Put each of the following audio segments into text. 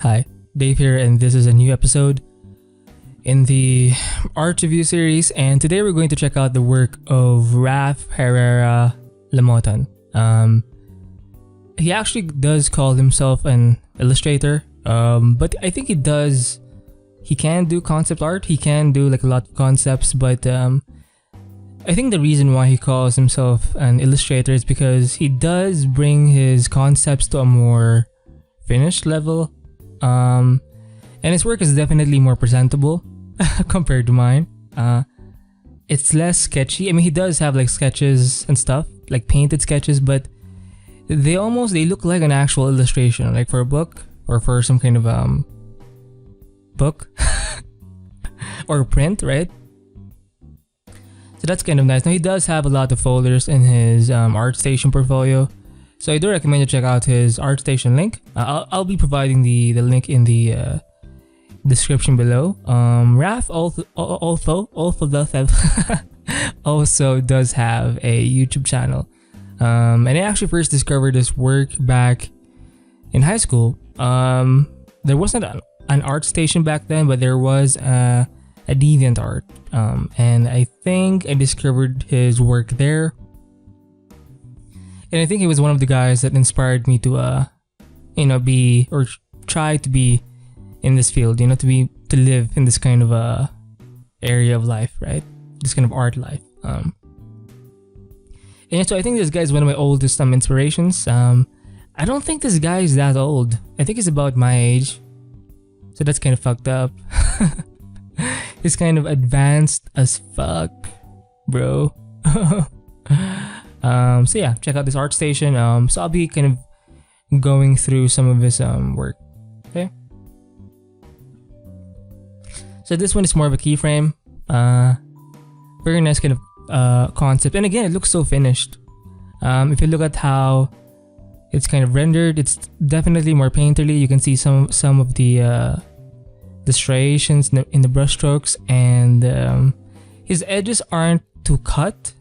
Hi, Dave here, and this is a new episode in the art review series. And today we're going to check out the work of Raph Herrera Lomotan. He actually does call himself an illustrator, but I think he can do concept art. He can do like a lot of concepts, but I think the reason why he calls himself an illustrator is because he does bring his concepts to a more finished level. And his work is definitely more presentable compared to mine. It's less sketchy. I mean, he does have like sketches and stuff, like painted sketches, but they look like an actual illustration, like for a book or for some kind of book or print, right? So that's kind of nice. Now he does have a lot of folders in his ArtStation portfolio, so I do recommend you check out his ArtStation link. I'll be providing the link in the description below. Raph also does have a YouTube channel, and I actually first discovered this work back in high school. There wasn't an ArtStation back then, but there was a DeviantArt, and I think I discovered his work there. And I think he was one of the guys that inspired me to, be or try to be in this field, to live in this kind of area of life, right? This kind of art life. And so I think this guy is one of my oldest inspirations. I don't think this guy is that old. I think he's about my age, so that's kind of fucked up. He's kind of advanced as fuck, bro. So yeah, check out this ArtStation. So I'll be kind of going through some of his work. Okay. So this one is more of a keyframe. Very nice kind of concept, and again, it looks so finished. If you look at how it's kind of rendered, it's definitely more painterly. You can see some of the striations in the brush strokes, and his edges aren't too cut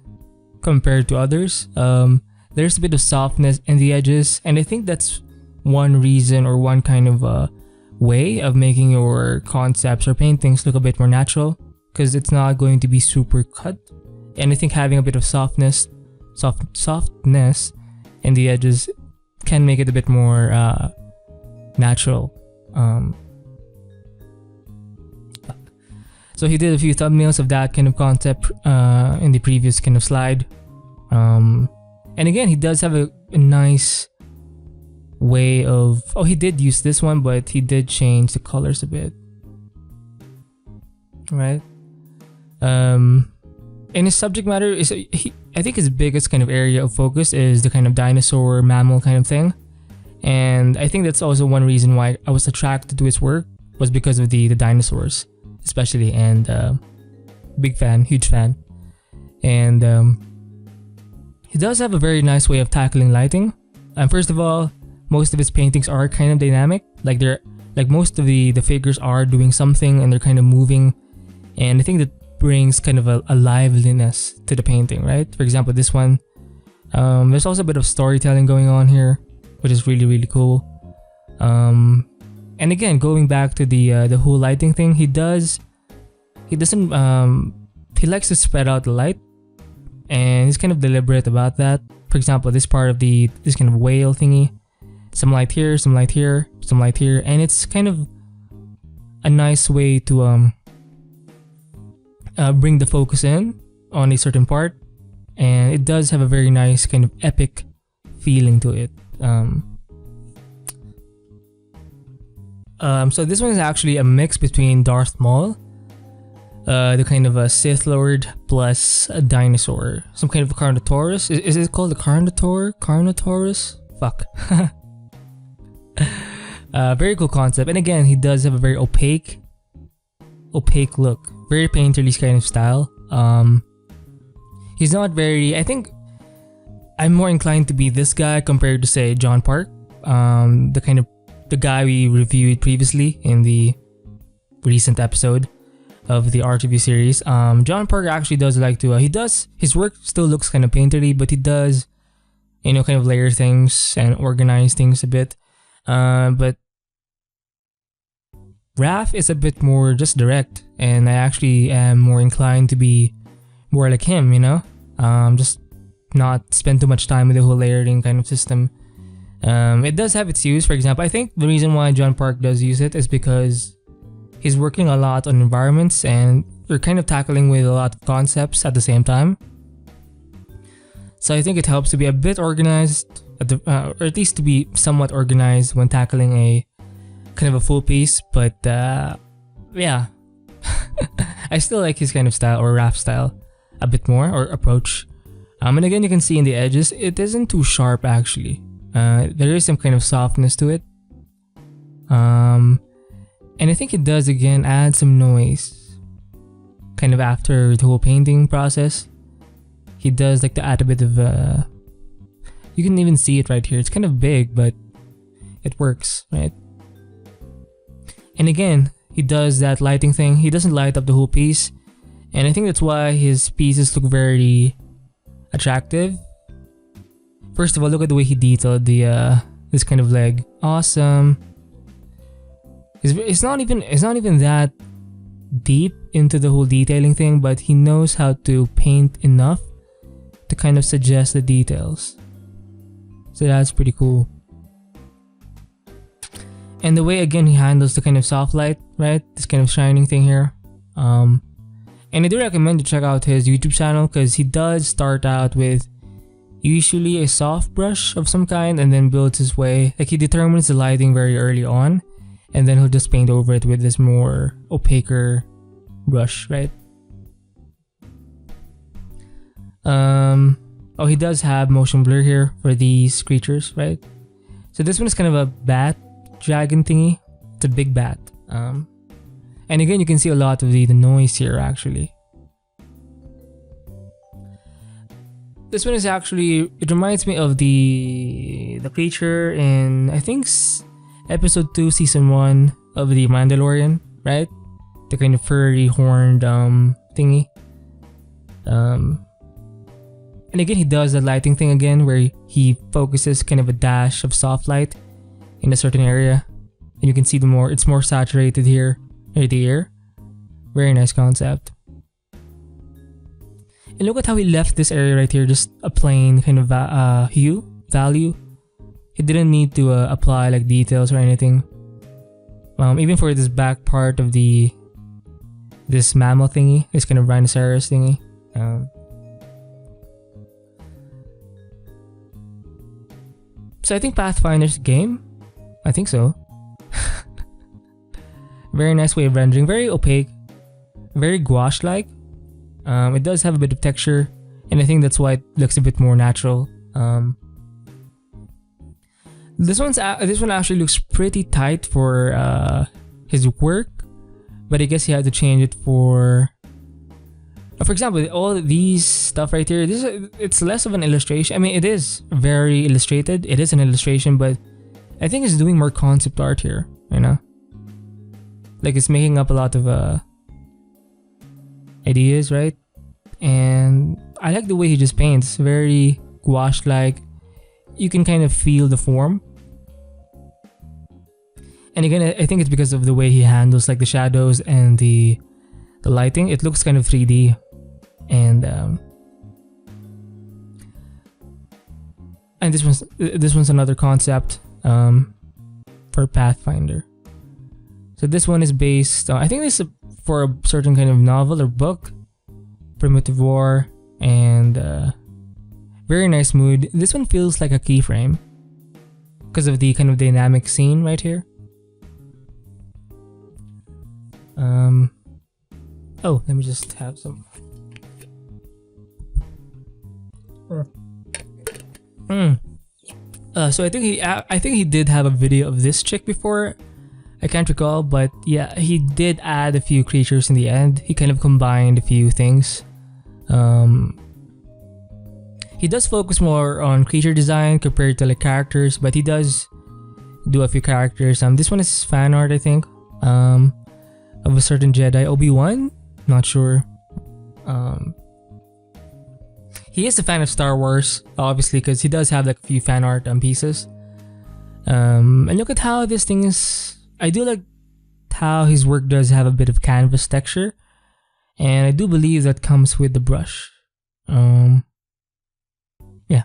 compared to others. There's a bit of softness in the edges, and I think that's one reason or one kind of way of making your concepts or paintings look a bit more natural, because it's not going to be super cut. And I think having a bit of softness in the edges can make it a bit more natural. So he did a few thumbnails of that kind of concept in the previous kind of slide. And again, he does have a nice way of... Oh, he did use this one, but he did change the colors a bit. Right? And his subject matter is... I think his biggest kind of area of focus is the kind of dinosaur, mammal kind of thing. And I think that's also one reason why I was attracted to his work, was because of the dinosaurs, especially, and big fan, huge fan. And he does have a very nice way of tackling lighting. And first of all, most of his paintings are kind of dynamic. Like most of the figures are doing something and they're kind of moving, and I think that brings kind of a liveliness to the painting, right? For example, this one, there's also a bit of storytelling going on here, which is really, really cool. And again, going back to the whole lighting thing, he likes to spread out the light, and he's kind of deliberate about that. For example, this part of this kind of whale thingy, some light here, some light here, some light here, and it's kind of a nice way to bring the focus in on a certain part, and it does have a very nice kind of epic feeling to it. So this one is actually a mix between Darth Maul, the kind of a Sith Lord, plus a dinosaur, some kind of a Carnotaurus. Is it called a Carnotaurus? Fuck. Very cool concept, and again, he does have a very opaque look, very painterly kind of style. He's not very... I think I'm more inclined to be this guy compared to, say, John Park, the guy we reviewed previously in the recent episode of the art review series. John Park actually does like to... his work still looks kind of painterly, but he does, kind of layer things and organize things a bit. But Raph is a bit more just direct, and I actually am more inclined to be more like him, you know? Just not spend too much time with the whole layering kind of system. It does have its use. For example, I think the reason why John Park does use it is because he's working a lot on environments and they're kind of tackling with a lot of concepts at the same time. So I think it helps to be a bit organized, or at least to be somewhat organized when tackling a kind of a full piece. But yeah, I still like his kind of style, or Raph style, a bit more, or approach. And again, you can see in the edges, it isn't too sharp actually. There is some kind of softness to it. And I think it does again add some noise. Kind of after the whole painting process, he does like to add a bit of you can even see it right here. It's kind of big, but it works, right? And again, he does that lighting thing. He doesn't light up the whole piece, and I think that's why his pieces look very attractive. First of all, look at the way he detailed the this kind of leg. Awesome. It's not even that deep into the whole detailing thing, but he knows how to paint enough to kind of suggest the details. So that's pretty cool. And the way again he handles the kind of soft light, right? This kind of shining thing here. And I do recommend to check out his YouTube channel because he does start out with usually a soft brush of some kind and then builds his way. Like he determines the lighting very early on and then he'll just paint over it with this more opaquer brush, right? Oh, he does have motion blur here for these creatures, right? So this one is kind of a bat dragon thingy. It's a big bat. And again, you can see a lot of the noise here actually. This one is actually, it reminds me of the creature in, I think, episode 2, season 1 of The Mandalorian, right? The kind of furry horned thingy. And again, he does the lighting thing again where he focuses kind of a dash of soft light in a certain area. And you can see it's more saturated here near the ear. Very nice concept. And look at how he left this area right here, just a plain kind of value. He didn't need to apply like details or anything. Even for this back part of this mammal thingy, this kind of rhinoceros thingy. So I think Pathfinder's game. I think so. Very nice way of rendering. Very opaque. Very gouache-like. It does have a bit of texture, and I think that's why it looks a bit more natural. This one actually looks pretty tight for his work, but I guess he had to change it for example, all these stuff right here. It's less of an illustration. I mean, it is very illustrated. It is an illustration, but I think it's doing more concept art here. You know, like it's making up a lot of ideas, right? And I like the way he just paints. Very gouache-like. You can kind of feel the form. And again, I think it's because of the way he handles like the shadows and the lighting. It looks kind of 3D. And this one's another concept for Pathfinder. So this one is based I think this is for a certain kind of novel or book, Primitive War, and very nice mood. This one feels like a keyframe because of the kind of dynamic scene right here. Oh, let me just have some. So I think he did have a video of this chick before. I can't recall, but yeah, he did add a few creatures in the end. He kind of combined a few things. He does focus more on creature design compared to like characters, but he does do a few characters. This one is fan art, I think, of a certain Jedi, Obi-Wan. Not sure. He is a fan of Star Wars, obviously, because he does have like a few fan art pieces. And look at how this thing is. I do like how his work does have a bit of canvas texture, and I do believe that comes with the brush. Yeah.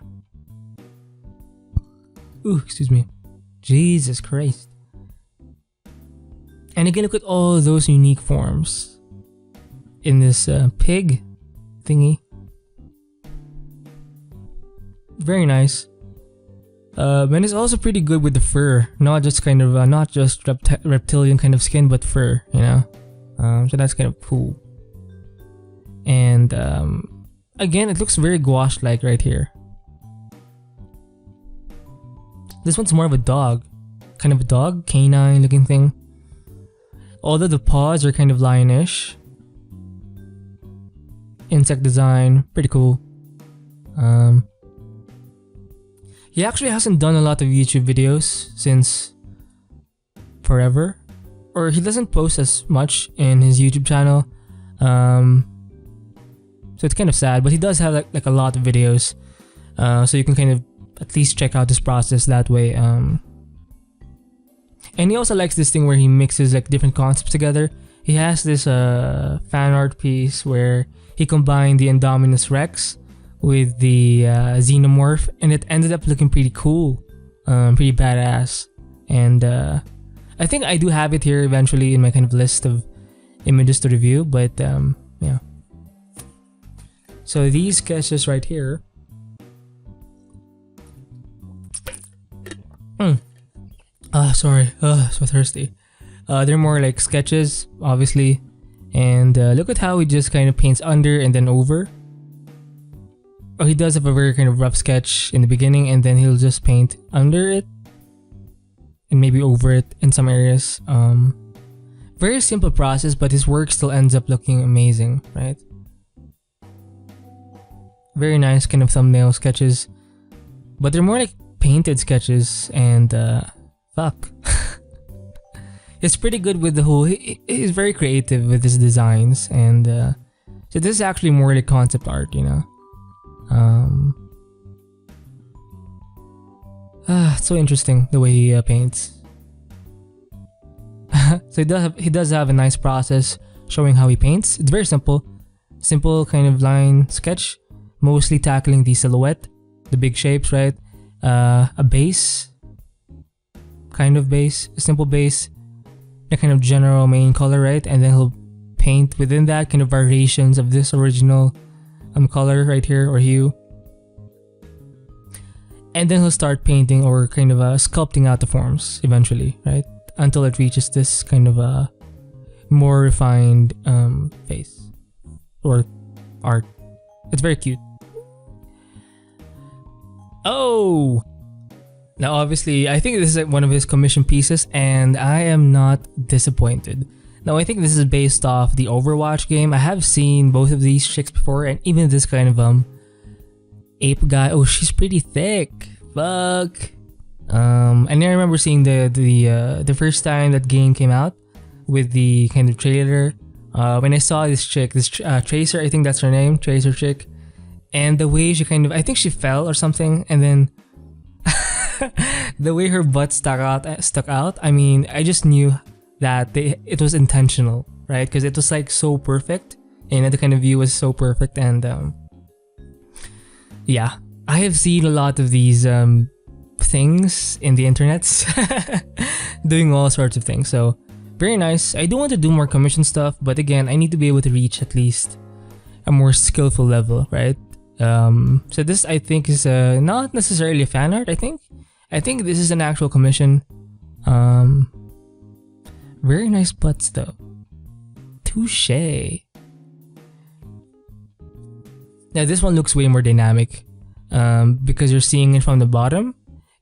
Ooh, excuse me. Jesus Christ. And again, look at all those unique forms in this pig thingy. Very nice. And it's also pretty good with the fur, not just kind of not just reptilian kind of skin, but fur, you know. So that's kind of cool. And again, it looks very gouache-like right here. This one's more of a dog, kind of a dog, canine-looking thing. Although the paws are kind of lion-ish. Insect design, pretty cool. He actually hasn't done a lot of YouTube videos since forever, or he doesn't post as much in his YouTube channel. So it's kind of sad, but he does have like a lot of videos, so you can kind of at least check out his process that way. And he also likes this thing where he mixes like different concepts together. He has this fan art piece where he combined the Indominus Rex with the Xenomorph, and it ended up looking pretty cool, pretty badass. And I think I do have it here eventually in my kind of list of images to review, but yeah. So these sketches right here. Sorry, so thirsty. They're more like sketches, obviously, and look at how he just kind of paints under and then over. Oh, he does have a very kind of rough sketch in the beginning, and then he'll just paint under it and maybe over it in some areas. Very simple process, but his work still ends up looking amazing, right? Very nice kind of thumbnail sketches, but they're more like painted sketches, and fuck. It's pretty good with the whole. He's very creative with his designs, and so this is actually more like concept art, you know. It's so interesting the way he paints. So he does have a nice process showing how he paints. It's very simple kind of line sketch, mostly tackling the silhouette, the big shapes, right? A base, a simple base, a kind of general main color, right? And then he'll paint within that kind of variations of this original color right here, or hue. And then he'll start painting or kind of sculpting out the forms eventually, right? Until it reaches this kind of a more refined face or art. It's very cute. Oh! Now obviously, I think this is like one of his commission pieces, and I am not disappointed. Now I think this is based off the Overwatch game. I have seen both of these chicks before, and even this kind of ape guy. Oh, she's pretty thick. Fuck. And I remember seeing the first time that game came out with the kind of trailer. When I saw this chick, this Tracer, I think that's her name, Tracer chick, and the way she kind of, I think she fell or something, and then the way her butt stuck out. I mean, I just knew that it was intentional, right? Because it was like so perfect, and the kind of view was so perfect, and yeah, I have seen a lot of these things in the internets doing all sorts of things. So very nice. I do want to do more commission stuff, but again, I need to be able to reach at least a more skillful level, right? So this, I think, is not necessarily a fan art. I think this is an actual commission. Very nice butts though. Touche. Now this one looks way more dynamic, because you're seeing it from the bottom,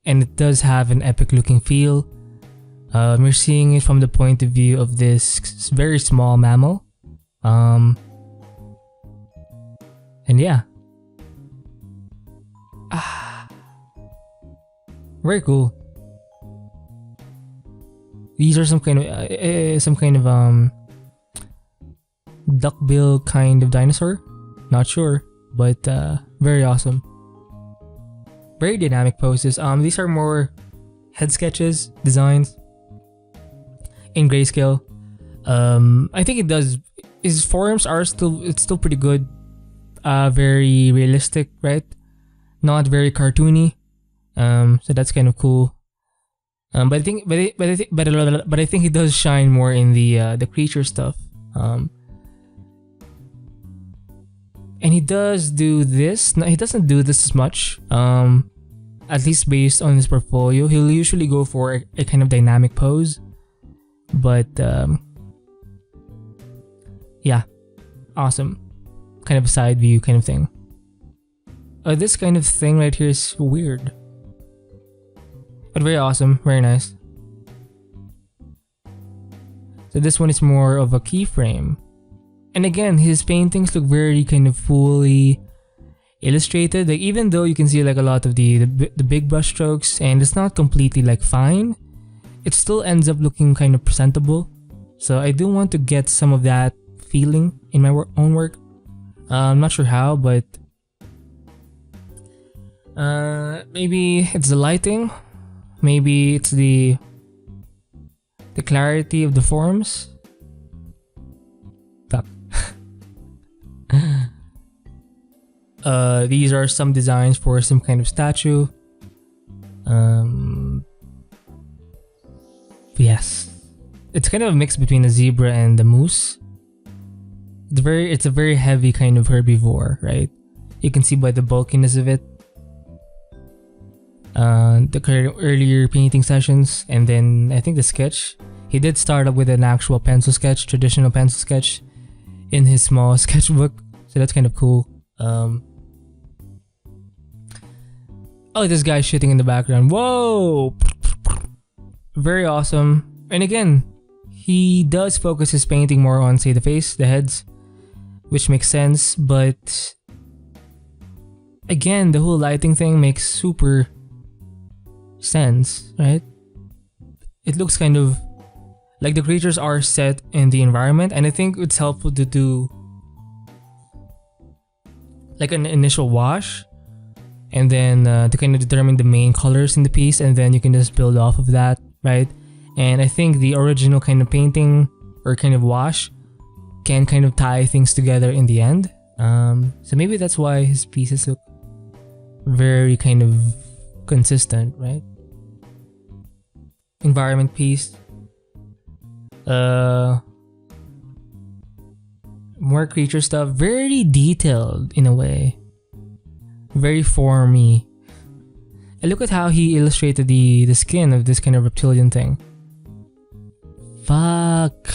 and it does have an epic looking feel. You're seeing it from the point of view of this very small mammal. And yeah. Very cool. These are some kind of duckbill kind of dinosaur. Not sure, but very awesome. Very dynamic poses. These are more head sketches, designs in grayscale. I think it does. His forms are still pretty good. Very realistic, right? Not very cartoony. So that's kind of cool. But I think, but I think he does shine more in the creature stuff. And he does do this. No, he doesn't do this as much. At least based on his portfolio, he'll usually go for a kind of dynamic pose. But yeah, awesome. Kind of a side view kind of thing. This kind of thing right here is weird. But very awesome, very nice. So this one is more of a keyframe. And again, his paintings look very kind of fully illustrated. Like even though you can see like a lot of the big brush strokes and it's not completely like fine, it still ends up looking kind of presentable. So I do want to get some of that feeling in my own work. I'm not sure how, but maybe it's the lighting. Maybe it's the clarity of the forms. Fuck. These are some designs for some kind of statue. Yes, it's kind of a mix between a zebra and a moose. It's a very heavy kind of herbivore, right? You can see by the bulkiness of it. The earlier painting sessions, and then I think the sketch. He did start up with an actual pencil sketch, traditional pencil sketch, in his small sketchbook. So that's kind of cool. Oh, this guy's shitting in the background. Whoa! Very awesome. And again, he does focus his painting more on, say, the face, the heads, which makes sense. But again, the whole lighting thing makes super sense, right? It looks kind of like the creatures are set in the environment, and I think it's helpful to do like an initial wash and then to kind of determine the main colors in the piece, and then you can just build off of that, right? And I think the original kind of painting or kind of wash can kind of tie things together in the end. So maybe that's why his pieces look very kind of consistent, right? Environment piece. More creature stuff. Very detailed in a way. Very formy. And look at how he illustrated the skin of this kind of reptilian thing. Fuck.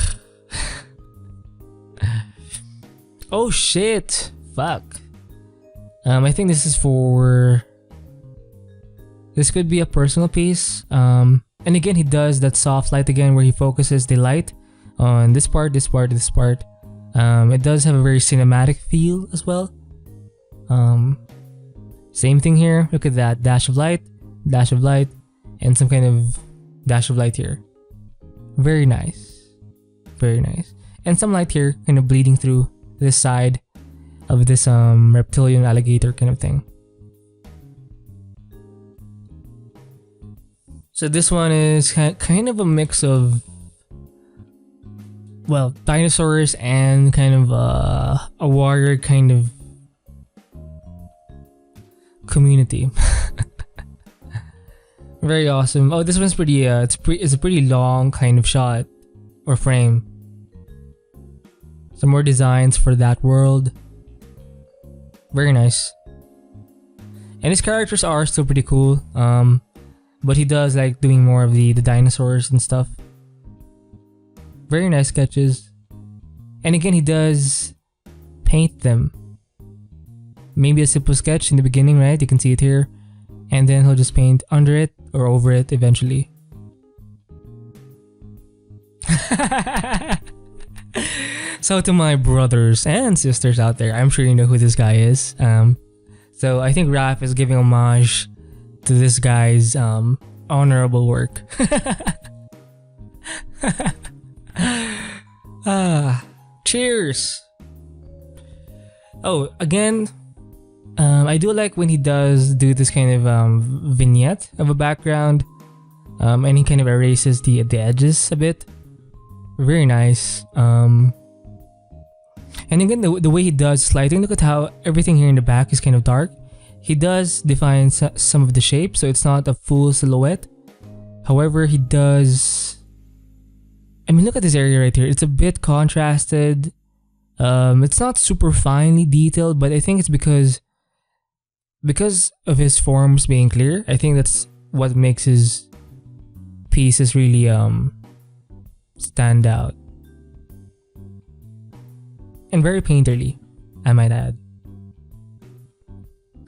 Oh shit. Fuck. I think this is for... This could be a personal piece. And again, he does that soft light again where he focuses the light on this part, this part, this part. It does have a very cinematic feel as well. Same thing here. Look at that. Dash of light, and some kind of dash of light here. Very nice. Very nice. And some light here kind of bleeding through this side of this reptilian alligator kind of thing. So this one is kind of a mix of, well, dinosaurs and kind of a warrior kind of community. Very awesome. Oh, this one's pretty. It's a pretty long kind of shot or frame. Some more designs for that world. Very nice. And his characters are still pretty cool. But he does like doing more of the dinosaurs and stuff. Very nice sketches. And again, he does paint them. Maybe a simple sketch in the beginning, right? You can see it here. And then he'll just paint under it or over it eventually. So to my brothers and sisters out there, I'm sure you know who this guy is. So I think Raph is giving homage to this guy's honorable work. Cheers! Oh, again, I do like when he does do this kind of vignette of a background, and he kind of erases the edges a bit. Very nice. And again, the way he does lighting, look at how everything here in the back is kind of dark. He does define some of the shape, so it's not a full silhouette. However, he does... I mean, look at this area right here. It's a bit contrasted. It's not super finely detailed, but I think it's because of his forms being clear. I think that's what makes his pieces really stand out. And very painterly, I might add.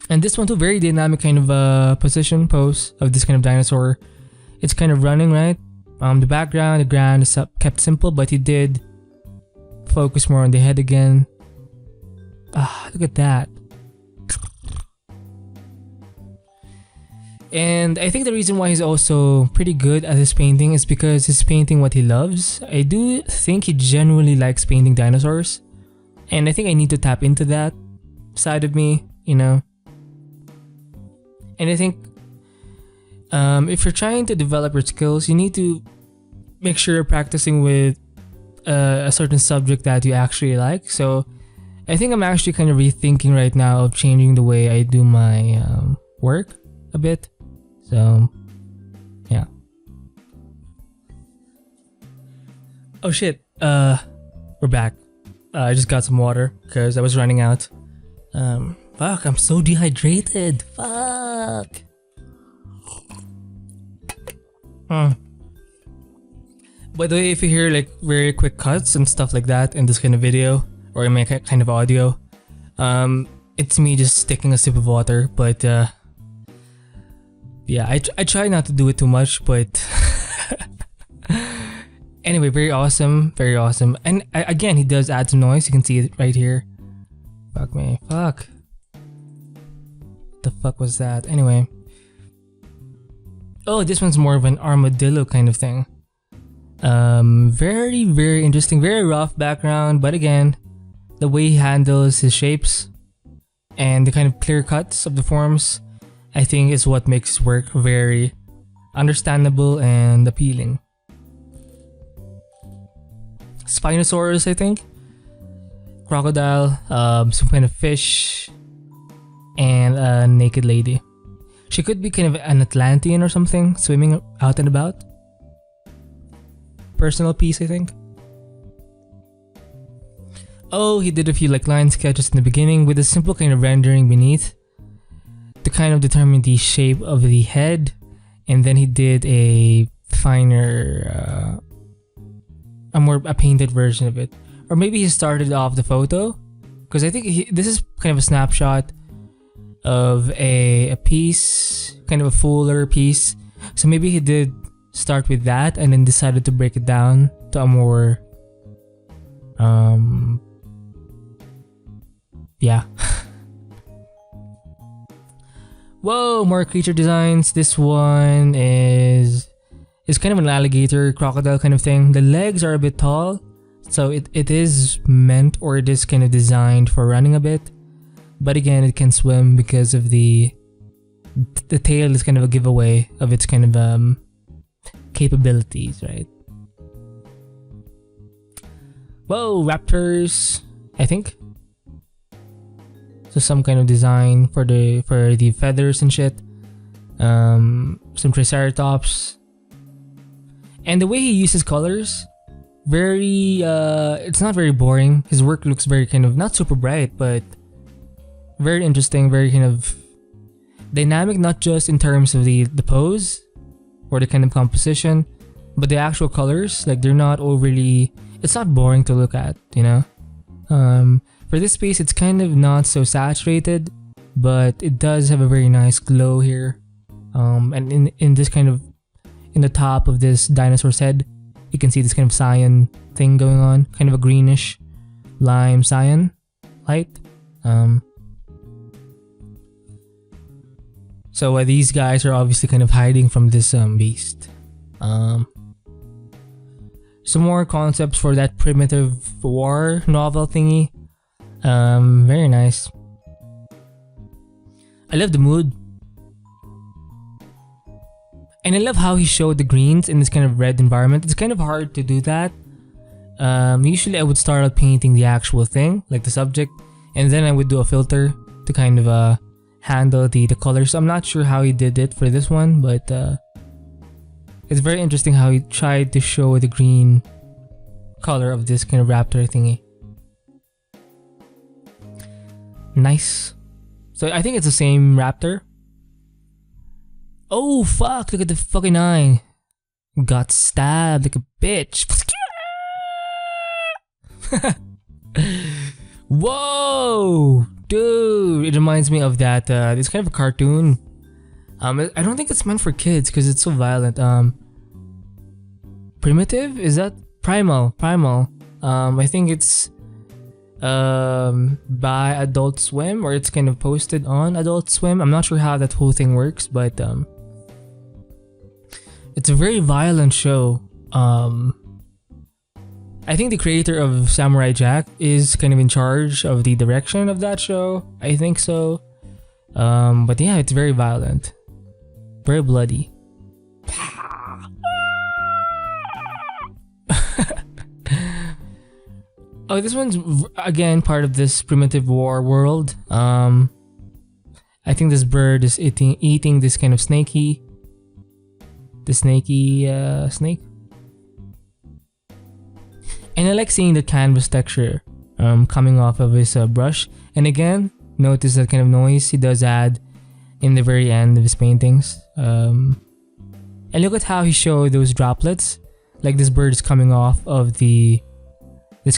And this one too, very dynamic kind of pose of this kind of dinosaur. It's kind of running, right? The background, the ground is kept simple, but he did focus more on the head again. Look at that. And I think the reason why he's also pretty good at his painting is because he's painting what he loves. I do think he genuinely likes painting dinosaurs. And I think I need to tap into that side of me, you know. And I think if you're trying to develop your skills, you need to make sure you're practicing with a certain subject that you actually like. So I think I'm actually kind of rethinking right now of changing the way I do my work a bit. So yeah. Oh shit, we're back. I just got some water because I was running out. Fuck, I'm so dehydrated. Fuck. By the way, if you hear like very quick cuts and stuff like that in this kind of video or in my kind of audio, it's me just taking a sip of water. But yeah, I try not to do it too much, but anyway, very awesome, very awesome. And again, he does add some noise. You can see it right here. Fuck me, fuck. The fuck was that? Anyway. Oh, this one's more of an armadillo kind of thing. Very, very interesting. Very rough background, but again, the way he handles his shapes and the kind of clear cuts of the forms, I think is what makes his work very understandable and appealing. Spinosaurus, I think. Crocodile, some kind of fish, and a naked lady. She could be kind of an Atlantean or something, swimming out and about. Personal piece, I think. Oh, he did a few like line sketches in the beginning with a simple kind of rendering beneath to kind of determine the shape of the head, and then he did a finer, a painted version of it. Or maybe he started off the photo, because I think this is kind of a snapshot of a piece, kind of a fuller piece. So maybe he did start with that and then decided to break it down to a more yeah. Whoa, more creature designs. This one is kind of an alligator crocodile kind of thing. The legs are a bit tall, so it is meant, or it is kind of designed for running a bit. But again, it can swim because of the tail is kind of a giveaway of its kind of capabilities, right? Whoa, raptors, I think. So some kind of design for the feathers and shit. Some triceratops. And the way he uses colors, very it's not very boring. His work looks very kind of not super bright, but very interesting, very kind of dynamic, not just in terms of the pose or the kind of composition, but the actual colors. Like they're not overly, it's not boring to look at, you know. For this piece, it's kind of not so saturated, but it does have a very nice glow here. And in this kind of, in the top of this dinosaur's head, you can see this kind of cyan thing going on, kind of a greenish lime cyan light. So these guys are obviously kind of hiding from this beast. Some more concepts for that primitive war novel thingy. Very nice. I love the mood. And I love how he showed the greens in this kind of red environment. It's kind of hard to do that Usually I would start out painting the actual thing, like the subject, and then I would do a filter to kind of handle the colors. I'm not sure how he did it for this one, but it's very interesting how he tried to show the green color of this kind of raptor thingy. Nice. So I think it's the same raptor. Oh fuck, look at the fucking eye. Got stabbed like a bitch. Whoa, dude! It reminds me of that. This kind of a cartoon. I don't think it's meant for kids because it's so violent. Primitive? Is that Primal? I think it's by Adult Swim, or it's kind of posted on Adult Swim. I'm not sure how that whole thing works, but it's a very violent show. I think the creator of Samurai Jack is kind of in charge of the direction of that show. I think so. But yeah, it's very violent. Very bloody. Oh, this one's again part of this primitive war world. I think this bird is eating this kind of snake. And I like seeing the canvas texture coming off of his brush. And again, notice that kind of noise he does add in the very end of his paintings. And look at how he showed those droplets. Like this bird is coming off of this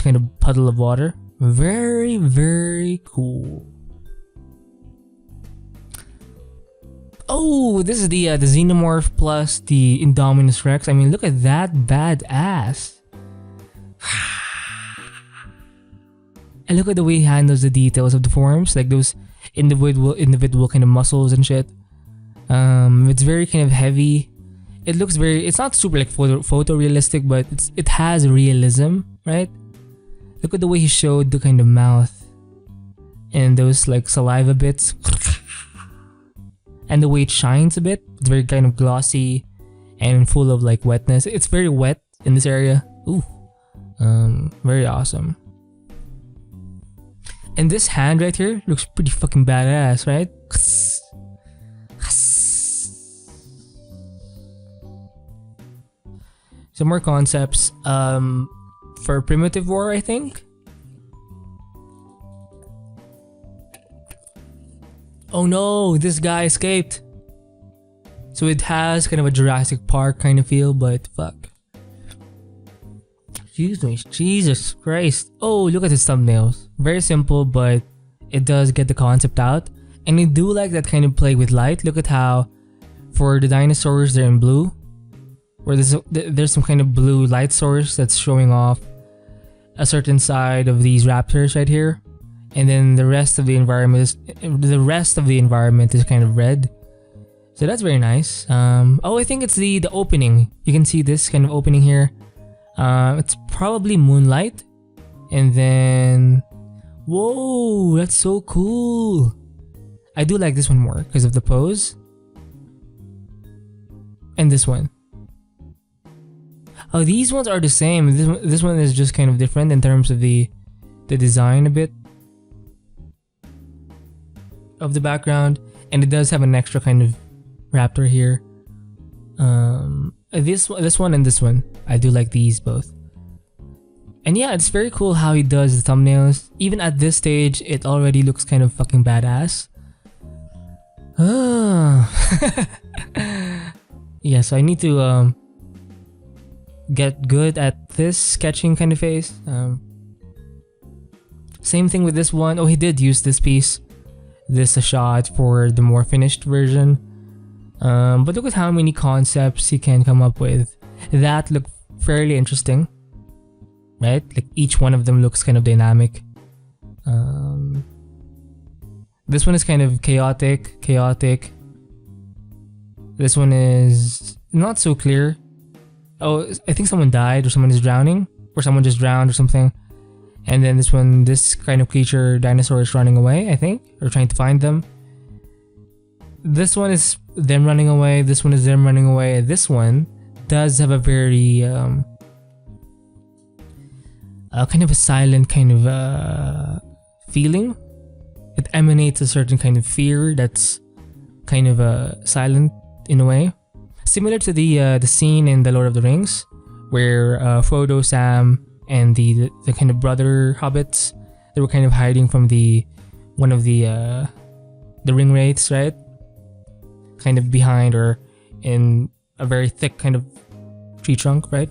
kind of puddle of water. Very, very cool. Oh, this is the Xenomorph plus the Indominus Rex. I mean, look at that badass. And look at the way he handles the details of the forms, like those individual kind of muscles and shit. It's very kind of heavy. It looks very, it's not super like photorealistic, but it has realism, right? Look at the way he showed the kind of mouth and those like saliva bits. And the way it shines a bit. It's very kind of glossy and full of like wetness. It's very wet in this area. Ooh. Very awesome. And this hand right here looks pretty fucking badass, right? Some more concepts. For Primitive War, I think. Oh no, this guy escaped. So it has kind of a Jurassic Park kind of feel, but fuck. Excuse me, Jesus Christ. Oh, look at his thumbnails. Very simple, but it does get the concept out. And I do like that kind of play with light. Look at how for the dinosaurs, they're in blue. Where there's some kind of blue light source that's showing off a certain side of these raptors right here. And then the rest of the environment is kind of red. So that's very nice. Oh, I think it's the opening. You can see this kind of opening here. It's probably moonlight. And then, whoa, that's so cool. I do like this one more because of the pose. And this one. Oh, these ones are the same. This one is just kind of different in terms of the design a bit of the background, and it does have an extra kind of raptor here. This one and this one, I do like these both. And yeah, it's very cool how he does the thumbnails. Even at this stage, it already looks kind of fucking badass. Yeah, so I need to get good at this sketching kind of face. Same thing with this one. Oh, he did use this piece, this a shot for the more finished version. But look at how many concepts he can come up with that look fairly interesting, right? Like each one of them looks kind of dynamic. This one is kind of chaotic. This one is not so clear. Oh, I think someone died or someone is drowning, or someone just drowned or something. And then this one, this kind of creature, dinosaur, is running away, I think, or trying to find them. This one is them running away. This one is them running away. This one does have a very kind of a silent kind of feeling. It emanates a certain kind of fear that's kind of silent in a way, similar to the scene in The Lord of the Rings, where Frodo, Sam, and the kind of brother hobbits, they were kind of hiding from one of the ring wraiths, right? Kind of behind or in a very thick kind of tree trunk, right?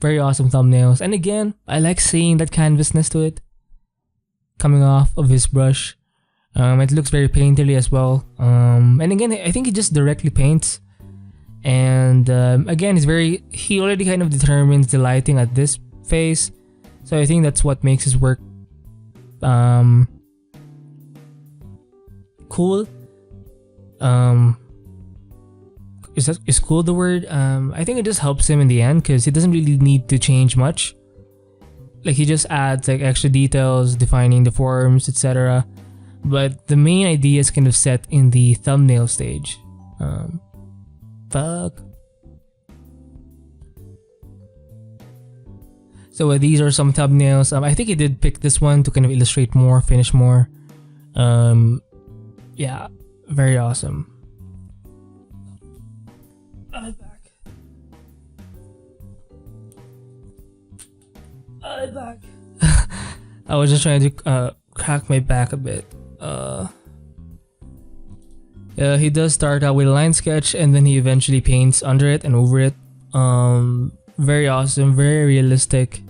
Very awesome thumbnails. And again, I like seeing that canvasness to it coming off of his brush. It looks very painterly as well. And again, I think he just directly paints. And again, he already kind of determines the lighting at this phase. So I think that's what makes his work cool. Is cool the word? I think it just helps him in the end because he doesn't really need to change much. Like he just adds like extra details, defining the forms, etc. But the main idea is kind of set in the thumbnail stage. So these are some thumbnails. I think he did pick this one to kind of illustrate more, finish more. Yeah, very awesome. I'm back. I was just trying to crack my back a bit. Yeah, he does start out with a line sketch and then he eventually paints under it and over it. Very awesome, very realistic.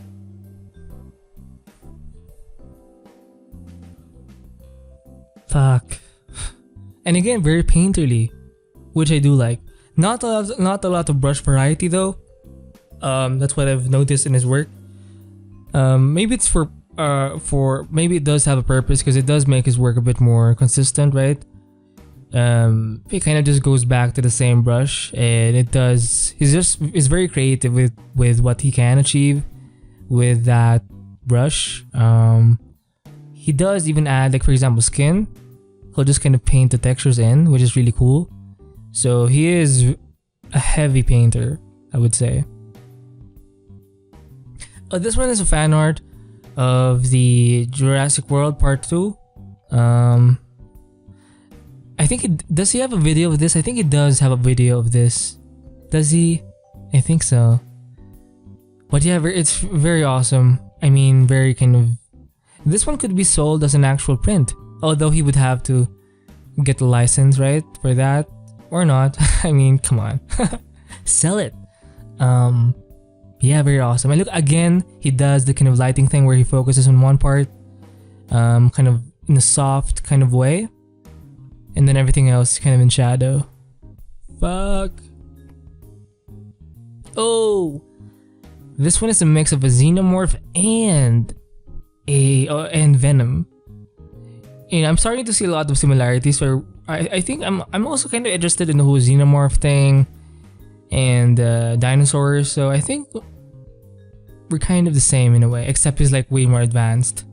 Fuck. And again, very painterly, which I do like. Not a lot of brush variety though. That's what I've noticed in his work. Maybe it's for maybe it does have a purpose because it does make his work a bit more consistent, right? He kind of just goes back to the same brush, and he's very creative with what he can achieve with that brush. He does even add, like for example, skin. He'll just kind of paint the textures in, which is really cool. So he is a heavy painter, I would say. This one is a fan art of the Jurassic World Part 2. I think does he have a video of this? I think he does have a video of this. Does he? I think so. But yeah, it's very awesome. I mean, very kind of... This one could be sold as an actual print. Although he would have to get a license, right? For that. Or not. I mean, come on. Sell it. Yeah, very awesome. And look, again, he does the kind of lighting thing where he focuses on one part. Kind of in a soft kind of way. And then everything else kind of in shadow. Fuck. Oh! This one is a mix of a Xenomorph and Venom. And I'm starting to see a lot of similarities. So I think I'm also kind of interested in the whole Xenomorph thing and dinosaurs. So I think we're kind of the same in a way, except he's like way more advanced.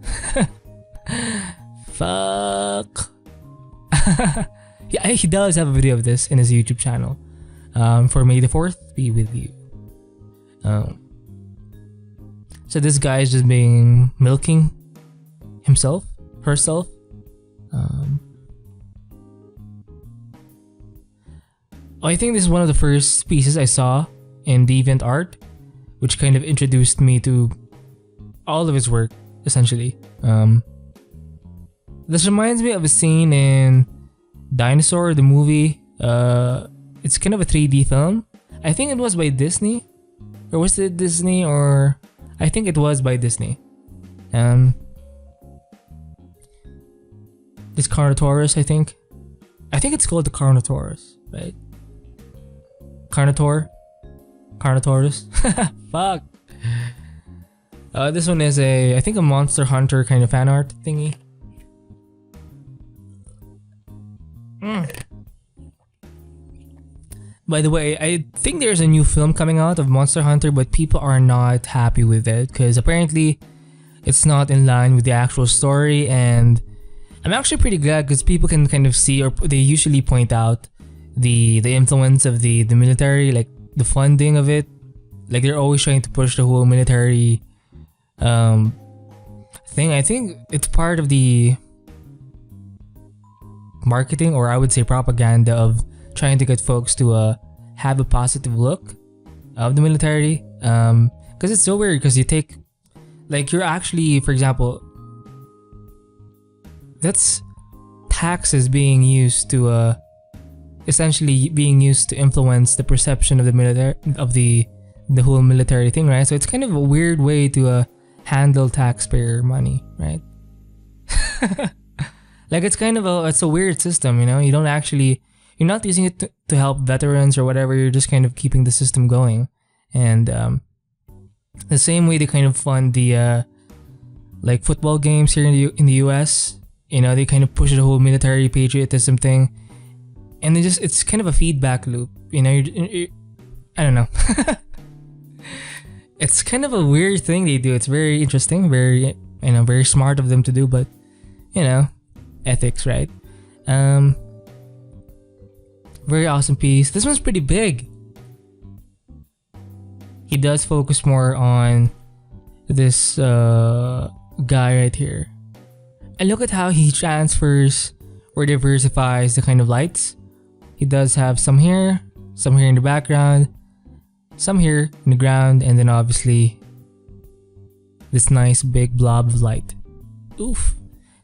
Fuck. Yeah, he does have a video of this in his YouTube channel. For May the 4th be with you. So this guy is just milking herself. I think this is one of the first pieces I saw in Deviant Art, which kind of introduced me to all of his work, essentially. This reminds me of a scene in Dinosaur, the movie. It's kind of a 3D film. I think it was by Disney. Or was it Disney? Or... I think it was by Disney. This Carnotaurus, I think. I think it's called the Carnotaurus, right? Carnotaurus. Fuck. This one is I think a Monster Hunter kind of fan art thingy. By the way, I think there's a new film coming out of Monster Hunter, but people are not happy with it because apparently it's not in line with the actual story, and I'm actually pretty glad because people can kind of see, or they usually point out the influence of the military, like the funding of it Like they're always trying to push the whole military thing. I think it's part of the marketing, or I would say propaganda, of trying to get folks to have a positive look of the military. Because it's so weird, because you take, like, you're actually, for example, that's taxes being used to essentially being used to influence the perception of the military, of the whole military thing, right? So it's kind of a weird way to handle taxpayer money, right? Like it's kind of it's a weird system, you know. You're not using it to help veterans or whatever. You're just kind of keeping the system going. And the same way they kind of fund the like football games here in the US, you know, they kind of push the whole military patriotism thing, and it's kind of a feedback loop, you know. I don't know. It's kind of a weird thing they do. It's very interesting, very, you know, very smart of them to do, but, you know, ethics, right? Very awesome piece. This one's pretty big. He does focus more on this guy right here. And look at how he transfers or diversifies the kind of lights. He does have some here in the background, some here in the ground, and then obviously this nice big blob of light. Oof.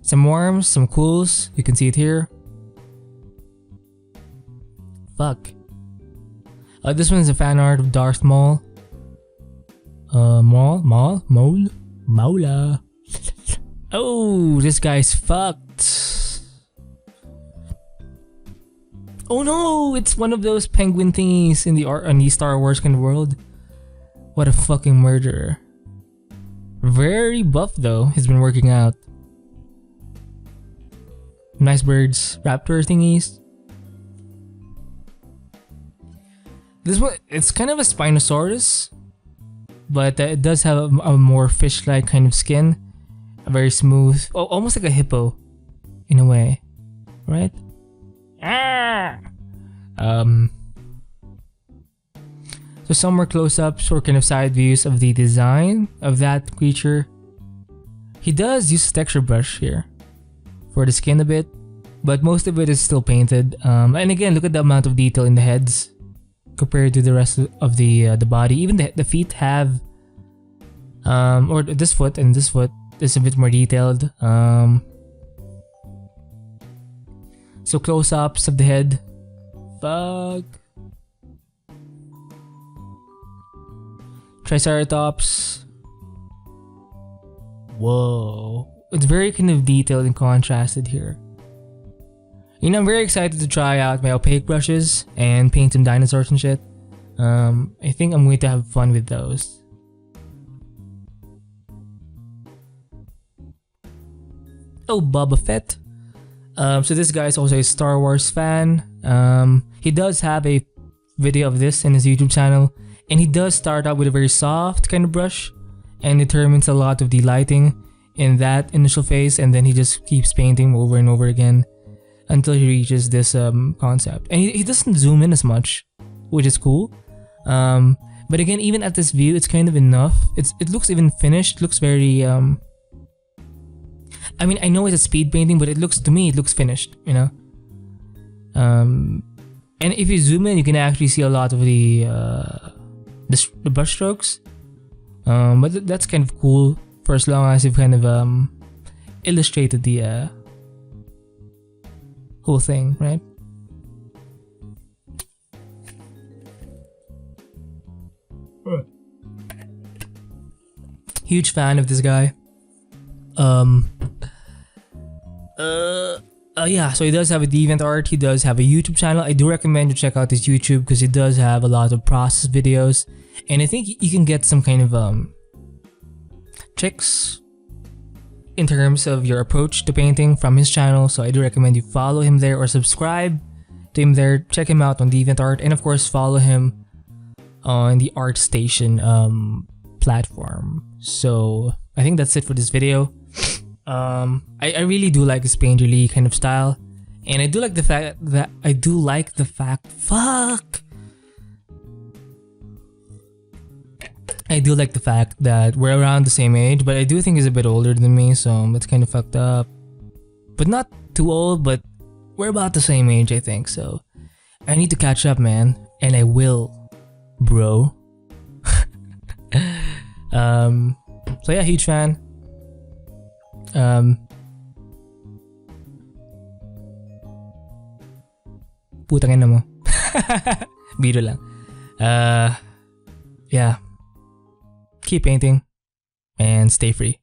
Some warms, some cools. You can see it here. Fuck. This one's a fan art of Darth Maul. Maula. Oh, this guy's fucked. Oh no, it's one of those penguin thingies in the Star Wars kind of world. What a fucking murderer. Very buff though. He's been working out. Nice birds, raptor thingies. This one, it's kind of a Spinosaurus, but it does have a more fish-like kind of skin. A very smooth, almost like a hippo, in a way, right? So some more close-ups or kind of side views of the design of that creature. He does use a texture brush here for the skin a bit, but most of it is still painted. And again, look at the amount of detail in the heads compared to the rest of the body. Even the feet have, or this foot and this foot is a bit more detailed. So close-ups of the head. Fuck. Triceratops. Whoa. It's very kind of detailed and contrasted here. You know, I'm very excited to try out my opaque brushes and paint some dinosaurs and shit. I think I'm going to have fun with those. Oh, Boba Fett. So this guy is also a Star Wars fan. He does have a video of this in his YouTube channel, and he does start out with a very soft kind of brush and determines a lot of the lighting in that initial phase, and then he just keeps painting over and over again until he reaches this concept. And he doesn't zoom in as much, which is cool. But again, even at this view, it's kind of enough. It looks even finished. It looks very I mean, I know it's a speed painting, but to me it looks finished, you know. And if you zoom in, you can actually see a lot of the brush strokes. But that's kind of cool for as long as you've kind of illustrated the whole thing, right? Huge fan of this guy. Yeah, so he does have a DeviantArt. He does have a YouTube channel. I do recommend you check out his YouTube because he does have a lot of process videos, and I think you can get some kind of tricks in terms of your approach to painting from his channel. So I do recommend you follow him there or subscribe to him there. Check him out on DeviantArt, and of course follow him on the ArtStation platform. So I think that's it for this video. I really do like this painterly kind of style, and I do like the fact fuck. I do like the fact that we're around the same age, but I do think he's a bit older than me, so that's kind of fucked up. But not too old, but we're about the same age, I think, so I need to catch up, man. And I will, bro. So yeah, huge fan. Putang ina mo. Biro lang. Yeah. Keep painting and stay free.